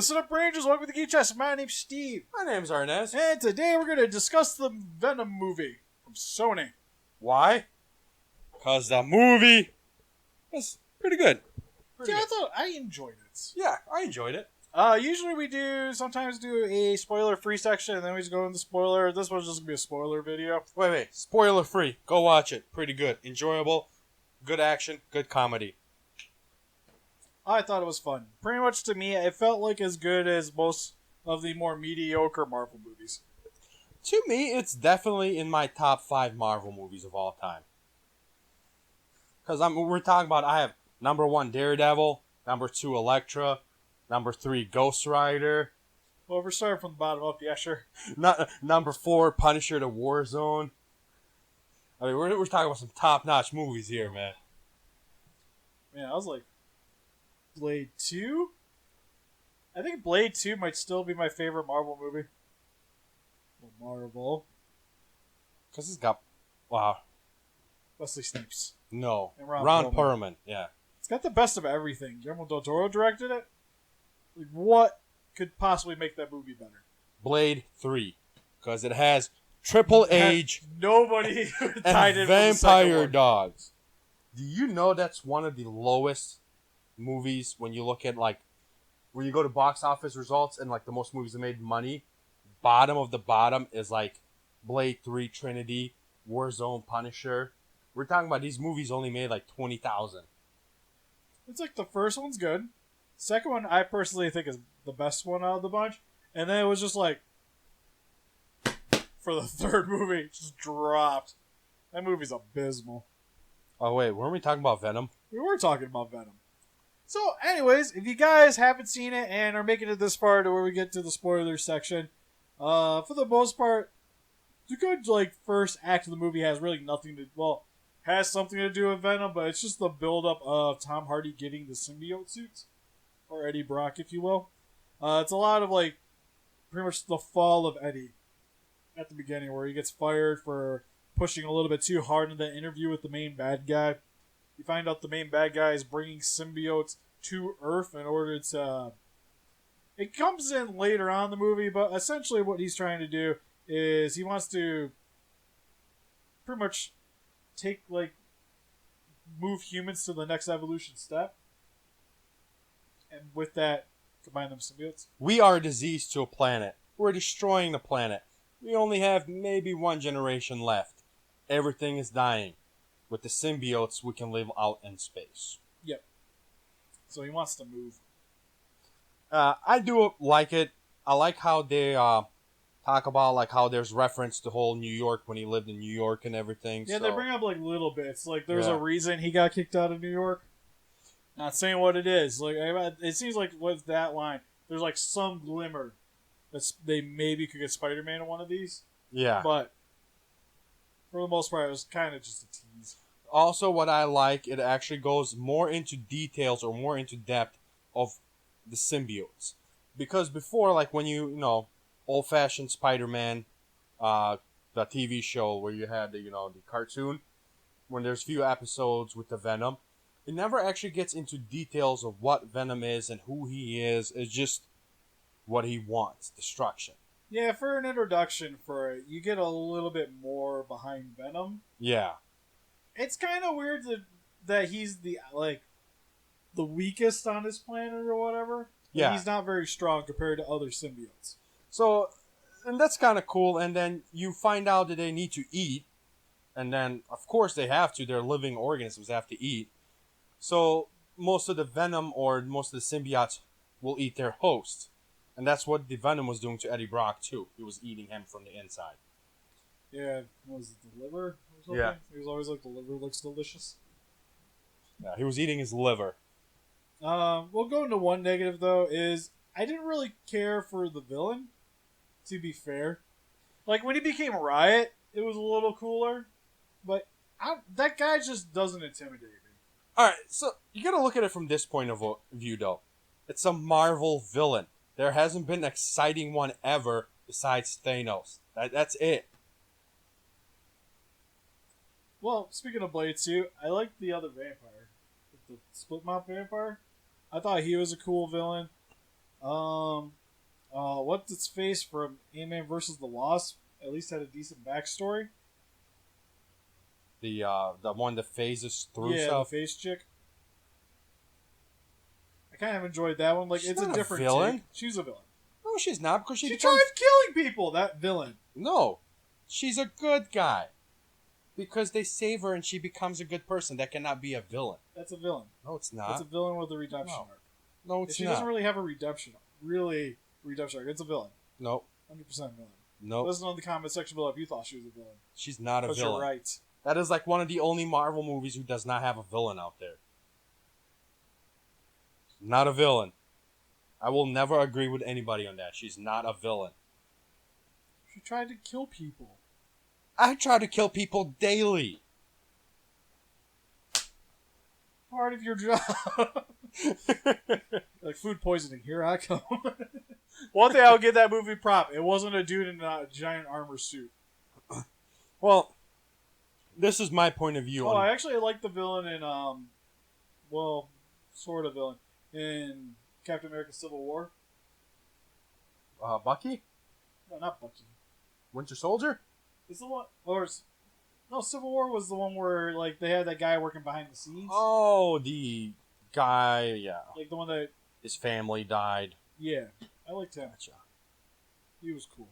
Listen up, Rangers. Welcome to the Geek Chest. My name's Steve. My name's Arnez. And today we're going to discuss the Venom movie from Sony. Why? Because the movie was pretty good. I thought I enjoyed it. Yeah, I enjoyed it. Usually we sometimes do a spoiler-free section, and then we just go into spoiler. This one's just going to be a spoiler video. Wait. Spoiler free. Go watch it. Pretty good. Enjoyable. Good action. Good comedy. I thought it was fun. Pretty much to me, it felt like as good as most of the more mediocre Marvel movies. To me, it's definitely in my top 5 Marvel movies of all time. Because we're talking about, I have number 1, Daredevil, number 2, Elektra, number 3, Ghost Rider. Well, we're starting from the bottom up, yeah, sure. Number 4, Punisher: The Warzone. I mean, we're talking about some top-notch movies here, man. Man, I was like, Blade 2? I think Blade 2 might still be my favorite Marvel movie. Well, Marvel. Because it's got... Wow. Wesley Snipes. No. And Ron Perlman, yeah. It's got the best of everything. Guillermo del Toro directed it. Like, what could possibly make that movie better? Blade 3. Because it has Triple H nobody tied in and vampire dogs. Do you know that's one of the lowest movies when you look at, like, when you go to box office results and, like, the most movies that made money? Bottom of the bottom is, like, Blade 3, Trinity, Warzone, Punisher. We're talking about these movies only made, like, 20,000. It's like the first one's good. Second one, I personally think is the best one out of the bunch. And then it was just like, for the third movie, it just dropped. That movie's abysmal. Oh, wait, weren't we talking about Venom? We were talking about Venom. So, anyways, if you guys haven't seen it and are making it this far to where we get to the spoilers section, for the most part, the good, like, first act of the movie has really nothing to... Well, has something to do with Venom, but it's just the build-up of Tom Hardy getting the symbiote suits. Or Eddie Brock, if you will. It's a lot of, like, pretty much the fall of Eddie at the beginning, where he gets fired for pushing a little bit too hard in the interview with the main bad guy. You find out the main bad guy is bringing symbiotes to Earth in order to... It comes in later on in the movie, but essentially what he's trying to do is he wants to pretty much take, like, move humans to the next evolution step. And with that, combine them symbiotes. We are a disease to a planet. We're destroying the planet. We only have maybe 1 generation left. Everything is dying. With the symbiotes, we can live out in space. Yep. So he wants to move. I do like it. I like how they talk about, like, how there's reference to whole New York when he lived in New York and everything. Yeah, so. they bring up, like, little bits. Like, there's a reason he got kicked out of New York. Not saying what it is. Like, it seems like with that line, there's, like, some glimmer that they maybe could get Spider-Man in one of these. Yeah. But for the most part, it was kind of just a tease. Also, what I like, it actually goes more into details or more into depth of the symbiotes. Because before, like, when you know, old-fashioned Spider-Man, the TV show where you had the cartoon, when there's few episodes with the Venom, it never actually gets into details of what Venom is and who he is. It's just what he wants, destruction. Yeah, for an introduction for it, you get a little bit more behind Venom. Yeah. It's kind of weird that he's the weakest on this planet or whatever. Yeah. He's not very strong compared to other symbiotes. So, and that's kind of cool. And then you find out that they need to eat. And then, of course, they have to. Their living organisms have to eat. So, most of the Venom or most of the symbiotes will eat their host. And that's what the Venom was doing to Eddie Brock, too. He was eating him from the inside. Yeah, what was it, the liver or something? Yeah. He was always like, the liver looks delicious. Yeah, he was eating his liver. We'll go into one negative, though, is I didn't really care for the villain, to be fair. Like, when he became Riot, it was a little cooler. But that guy just doesn't intimidate me. Alright, so you gotta look at it from this point of view, though. It's a Marvel villain. There hasn't been an exciting one ever besides Thanos. That's it. Well, speaking of Blade 2, I liked the other vampire. The split mouth vampire. I thought he was a cool villain. What's its face from Ant-Man versus the Wasp? At least had a decent backstory. The one that phases through Yeah, stuff. the face chick. I kind of enjoyed that one. Like, She's it's a not a different villain. take. She's a villain. No, she's not because She becomes. tried killing people. That villain. No, she's a good guy. Because they save her and she becomes a good person. That cannot be a villain. That's a villain. No, it's not. That's a villain with a redemption No. arc. No, it's She not. doesn't really have a redemption arc. It's a villain. Nope. 100% villain. Nope. Listen on the comment section below if you thought she was a villain. She's not a Because villain. you're right. That is like one of the only Marvel movies who does not have a villain out there. Not a villain. I will never agree with anybody on that. She's not a villain. She tried to kill people. I try to kill people daily. Part of your job. Like food poisoning. Here I come. One thing I'll give that movie prop. It wasn't a dude in a giant armor suit. Well, this is my point of view. Oh, I actually like the villain in, well, sort of villain, in Captain America Civil War. Bucky? No, not Bucky. Winter Soldier? It's the one, no, Civil War was the one where, like, they had that guy working behind the scenes. Oh, the guy, yeah. Like, the one that, His family died. yeah, I liked him. Gotcha. He was cool.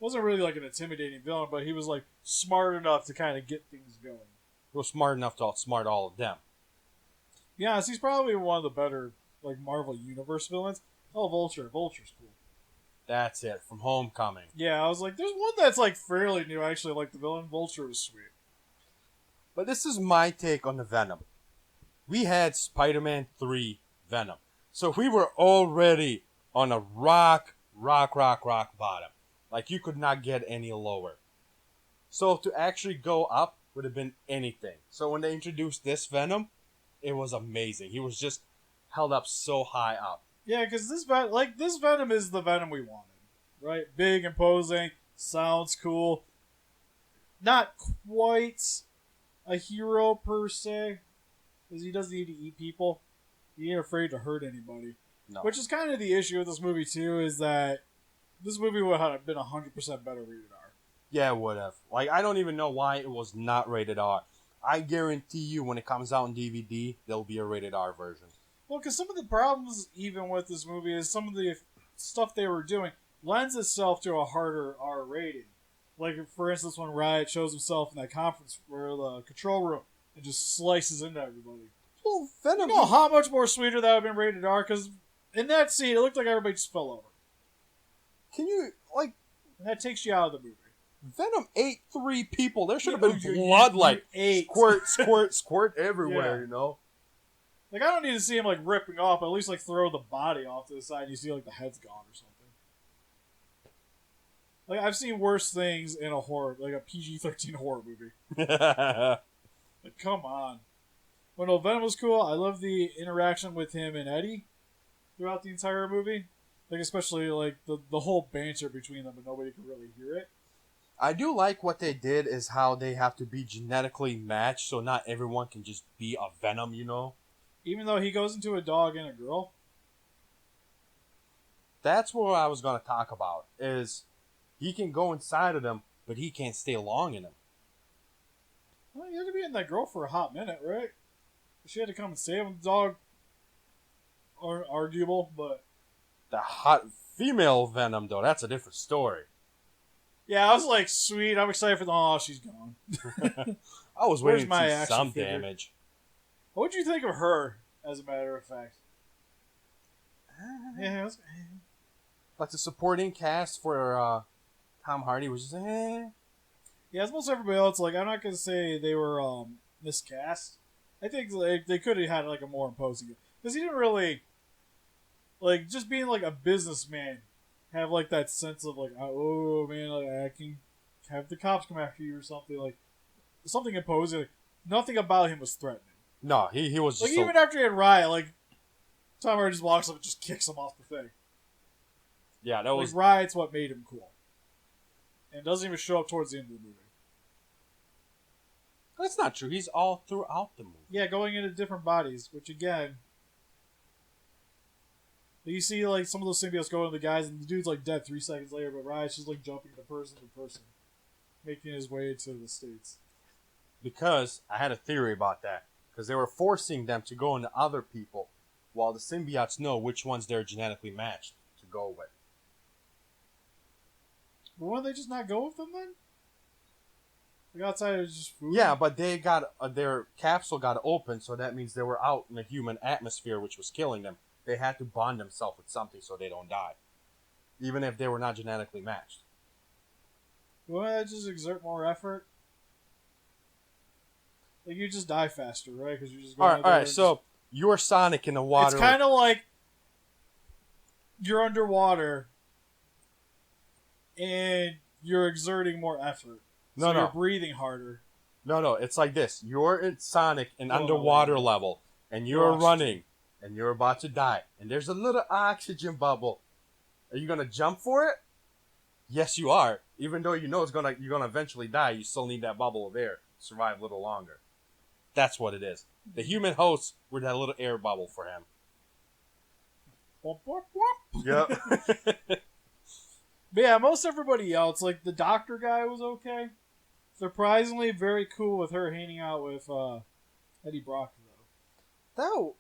Wasn't really, like, an intimidating villain, but he was, like, smart enough to kind of get things going. He was smart enough to outsmart all of them. Yeah, he's probably one of the better, like, Marvel Universe villains. Oh, Vulture. Vulture's cool. That's it, from Homecoming. Yeah, I was like, there's one that's, like, fairly new. I actually like the villain. Vulture was sweet. But this is my take on the Venom. We had Spider-Man 3 Venom. So we were already on a rock bottom. Like, you could not get any lower. So to actually go up would have been anything. So when they introduced this Venom, it was amazing. He was just held up so high up. Yeah, because this Venom is the Venom we wanted, right? Big, imposing, sounds cool. Not quite a hero per se, because he doesn't need to eat people. He ain't afraid to hurt anybody. No. Which is kind of the issue with this movie too, is that this movie would have been 100% better rated R. Yeah, it would have. Like, I don't even know why it was not rated R. I guarantee you when it comes out on DVD, there'll be a rated R version. Well, because some of the problems even with this movie is some of the stuff they were doing lends itself to a harder R rating. Like, for instance, when Riot shows himself in that conference where the control room and just slices into everybody. Well, Venom... You know how much more sweeter that would have been rated R? Because in that scene, it looked like everybody just fell over. Can you, like... And that takes you out of the movie. Venom ate 3 people. There should have Yeah, been blood, like, ate. squirt everywhere, Yeah. you know? Like, I don't need to see him, like, ripping off, but at least, like, throw the body off to the side and you see, like, the head's gone or something. Like, I've seen worse things in a horror, like a PG-13 horror movie. Like, come on. Well, no, Venom was cool. I love the interaction with him and Eddie throughout the entire movie. Like, especially, like, the whole banter between them, but nobody could really hear it. I do like what they did is how they have to be genetically matched, so not everyone can just be a Venom, you know? Even though he goes into a dog and a girl. That's what I was going to talk about, is he can go inside of them, but he can't stay long in them. Well, he had to be in that girl for a hot minute, right? She had to come and save him. The dog, arguable, but... The hot female Venom, though, that's a different story. Yeah, I was like, sweet, I'm excited for the... Oh, she's gone. I was Where's waiting my to see action some figure? damage. What did you think of her, as a matter of fact? Yeah, it was... Like the supporting cast for Tom Hardy was just, Yeah, as most everybody else, like, I'm not going to say they were miscast. I think they could have had, like, a more imposing... Because he didn't really... Like, just being, like, a businessman, have, like, that sense of, like, oh, man, like, I can have the cops come after you or something, like, something imposing. Like, nothing about him was threatening. No, he was just... Like, even after he had Riot, like, Tom Hardy just walks up and just kicks him off the thing. Yeah, that was... Like, Riot's what made him cool. And it doesn't even show up towards the end of the movie. That's not true. He's all throughout the movie. Yeah, going into different bodies, which, again... You see, like, some of those symbiotes go into the guys, and the dude's, like, dead 3 seconds later, but Riot's just, like, jumping to person, making his way to the States. Because I had a theory about that. Because they were forcing them to go into other people, while the symbiotes know which ones they're genetically matched to go with. But why don't they just not go with them, then? Like, outside is just food? Yeah, but they got their capsule got open, so that means they were out in the human atmosphere, which was killing them. They had to bond themselves with something so they don't die, even if they were not genetically matched. Why don't they just exert more effort? Like, you just die faster, right? Because you just go All right. So you're Sonic in the water. It's kind of like you're underwater and you're exerting more effort. So you're breathing harder. No. It's like this. You're in Sonic in underwater level, and you're running, and you're about to die, and there's a little oxygen bubble. Are you gonna jump for it? Yes, you are. Even though you know you're gonna eventually die, you still need that bubble of air to survive a little longer. That's what it is. The human hosts were that little air bubble for him. Yep. But yeah, most everybody else, like the doctor guy was okay. Surprisingly, very cool with her hanging out with Eddie Brock, though.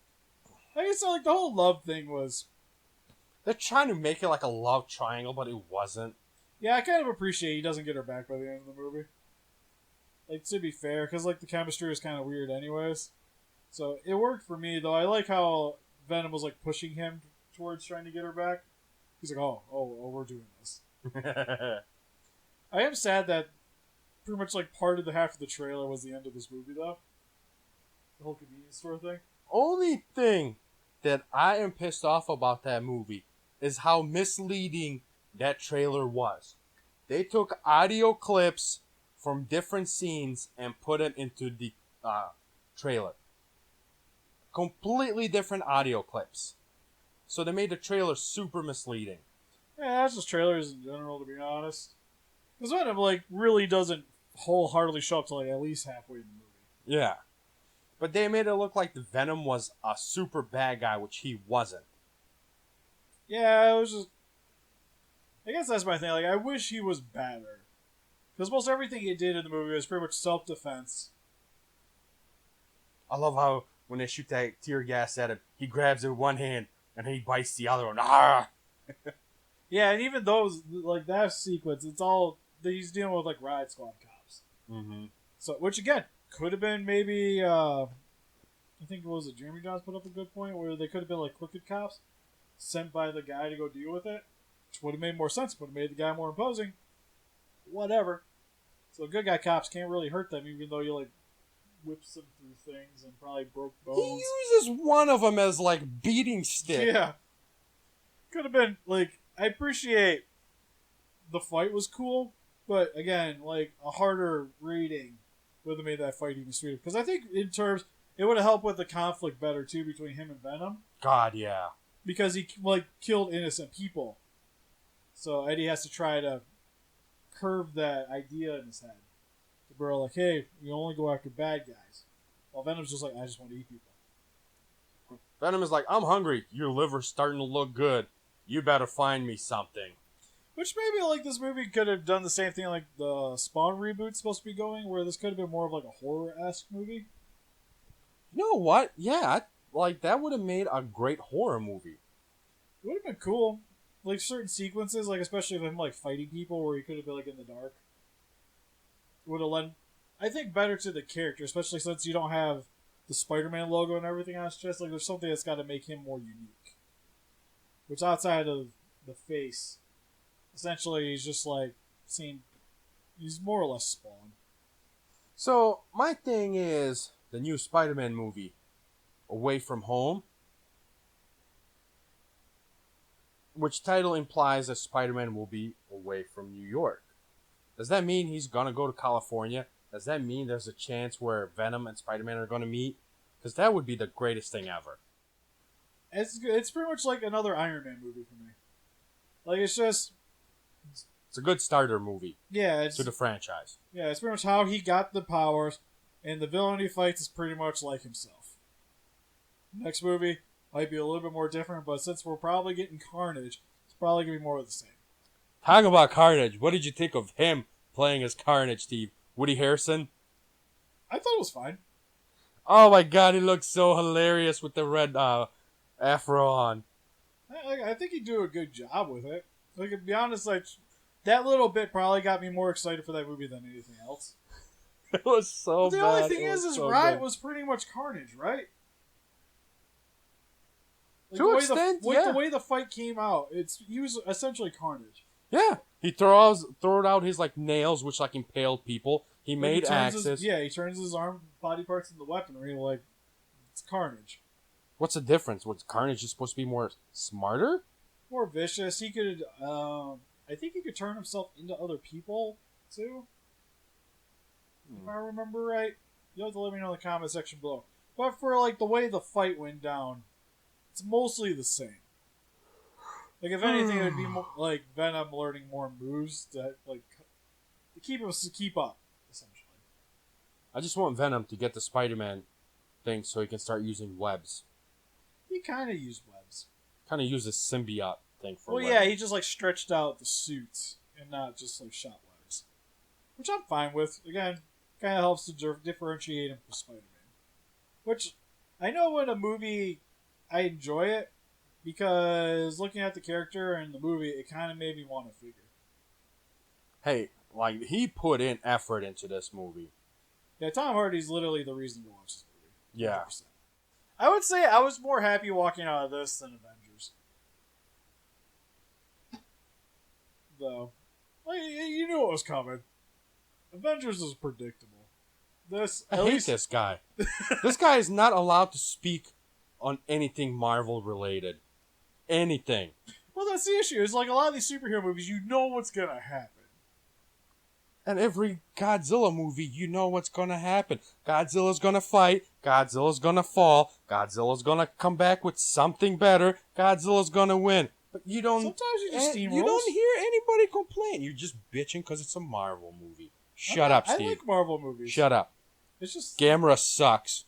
I guess like the whole love thing was. They're trying to make it like a love triangle, but it wasn't. Yeah, I kind of appreciate he doesn't get her back by the end of the movie. Like, to be fair, because like the chemistry was kind of weird, anyways. So it worked for me, though. I like how Venom was like pushing him towards trying to get her back. He's like, oh, we're doing this. I am sad that pretty much like part of the half of the trailer was the end of this movie, though. The whole convenience store thing. Only thing that I am pissed off about that movie is how misleading that trailer was. They took audio clips from different scenes and put them into the trailer. Completely different audio clips. So they made the trailer super misleading. Yeah, that's just trailers in general, to be honest. Because Venom, like, really doesn't wholeheartedly show up to, like, at least halfway in the movie. Yeah. But they made it look like the Venom was a super bad guy, which he wasn't. Yeah, it was just... I guess that's my thing. Like, I wish he was better. Because most everything he did in the movie was pretty much self-defense. I love how when they shoot that tear gas at him, he grabs it with one hand and he bites the other one. Ah! Yeah, and even those, like, that sequence, it's all... He's dealing with, like, Riot Squad cops. Mm-hmm. So, which, again, could have been maybe... I think, what was it, Jeremy Johns put up a good point, where they could have been, like, crooked cops sent by the guy to go deal with it. Which would have made more sense. Would have made the guy more imposing. Whatever. So good guy cops can't really hurt them, even though you like whips them through things and probably broke bones. He uses one of them as like beating stick. Yeah. Could have been like, I appreciate the fight was cool, but again, like a harder rating would have made that fight even sweeter. Because I think in terms, it would have helped with the conflict better too between him and Venom. God, yeah. Because he like killed innocent people. So Eddie has to try to curve that idea in his head. Where like, hey, you only go after bad guys. While Venom's just like, I just want to eat people. Venom is like, I'm hungry. Your liver's starting to look good. You better find me something. Which maybe like this movie could have done the same thing like the Spawn reboot's supposed to be going, where this could have been more of like a horror-esque movie. You know what? Yeah, like that would have made a great horror movie. It would have been cool. Like certain sequences, like especially of him like fighting people, where he could have been like in the dark, would have lent, I think, better to the character, especially since you don't have the Spider-Man logo and everything on his chest. Like there's something that's got to make him more unique. Which outside of the face, essentially he's just like he's more or less Spawn. So my thing is the new Spider-Man movie, Away From Home. Which title implies that Spider-Man will be away from New York. Does that mean he's going to go to California? Does that mean there's a chance where Venom and Spider-Man are going to meet? Because that would be the greatest thing ever. It's pretty much like another Iron Man movie for me. Like, it's just... It's a good starter movie. Yeah, to the franchise. Yeah, it's pretty much how he got the powers, and the villain he fights is pretty much like himself. Next movie, might be a little bit more different, but since we're probably getting Carnage, it's probably going to be more of the same. Talking about Carnage, what did you think of him playing as Carnage, Steve? Woody Harrelson? I thought it was fine. Oh my god, he looks so hilarious with the red afro on. I think he'd do a good job with it. Like, to be honest, like, that little bit probably got me more excited for that movie than anything else. It was so But the bad. only thing is so Riot good. was pretty much Carnage, right? Like, To the way extent, the, yeah. the way the fight came out, he was essentially Carnage. Yeah, he throws out his like nails, which like impaled people. He Like, made turns axes. he turns his arm body parts into weaponry. Like, it's Carnage. What's the difference? What's Carnage is supposed to be more smarter? More vicious. He could, I think he could turn himself into other people too. If I remember right, you'll have to let me know in the comment section below. But for like the way the fight went down, it's mostly the same. Like, if anything, it'd be more, like Venom learning more moves that like to keep up, essentially. I just want Venom to get the Spider-Man thing so he can start using webs. He kind of used webs. Kind of use a symbiote thing for Well, webs. yeah, he just like stretched out the suits and not just like shot webs, which I'm fine with. Again, kind of helps to differentiate him from Spider-Man. Which I know in a movie I enjoy it because looking at the character and the movie, it kind of made me want to figure. Hey, like he put in effort into this movie. Yeah, Tom Hardy's literally the reason to watch this movie. Yeah. 100%. I would say I was more happy walking out of this than Avengers. Though, like, you knew it was coming. Avengers is predictable. This, I at hate least, this guy. This guy is not allowed to speak on anything Marvel related. Anything. well, that's the issue. It's like a lot of these superhero movies, you know what's gonna happen. And every Godzilla movie, you know what's gonna happen. Godzilla's gonna fight. Godzilla's gonna fall. Godzilla's gonna come back with something better. Godzilla's gonna win. But you don't. Sometimes you just steamroll. You don't hear anybody complain. You're just bitching because it's a Marvel movie. Shut up, Steve. I like Marvel movies. Shut up. It's just Gamera sucks.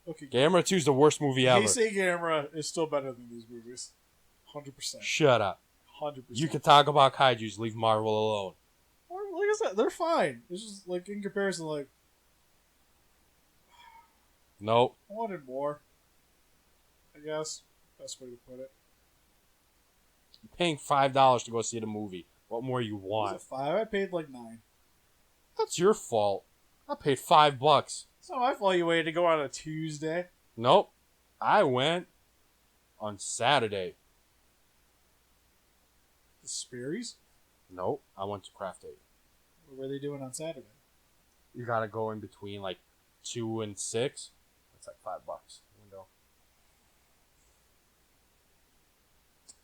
okay. Gamera 2 is the worst movie ever. Heisei Gamera is still better than these movies. 100%. Shut up. 100%. You can talk about kaijus. Leave Marvel alone. Or, like I said, they're fine. It's just like in comparison, like Nope. I wanted more. I guess best way to put it. You're paying $5 to go see the movie. What more you Was want? it 5? I paid like 9. That's your fault. I paid $5. It's not my fault you waited to go on a Tuesday. Nope. I went on Saturday. The Sperry's? Nope. I went to Craft 8. What were they doing on Saturday? You gotta go in between like 2 and 6. That's like $5 window.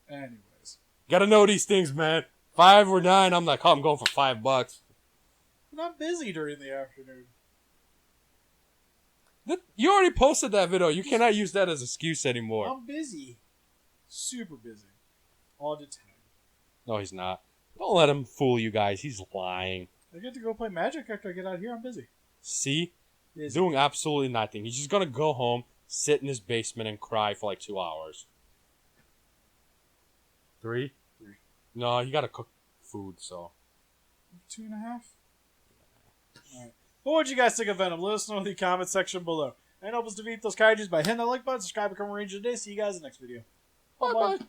Anyways. Gotta know these things, man. 5 or 9, I'm like, oh, I'm going for $5. But I'm busy during the afternoon. You already posted that video. You cannot use that as an excuse anymore. I'm busy. Super busy. All the time. No, he's not. Don't let him fool you guys. He's lying. I get to go play Magic after I get out of here. I'm busy. See? Busy. Doing absolutely nothing. He's just gonna go home, sit in his basement, and cry for like 2 hours. 3? 3. No, you gotta cook food, so. 2.5? Alright. What would you guys think of Venom? Let us know in the comment section below. And help us defeat those kaijus by hitting that like button, subscribe, become a ranger today. See you guys in the next video. Bye-bye.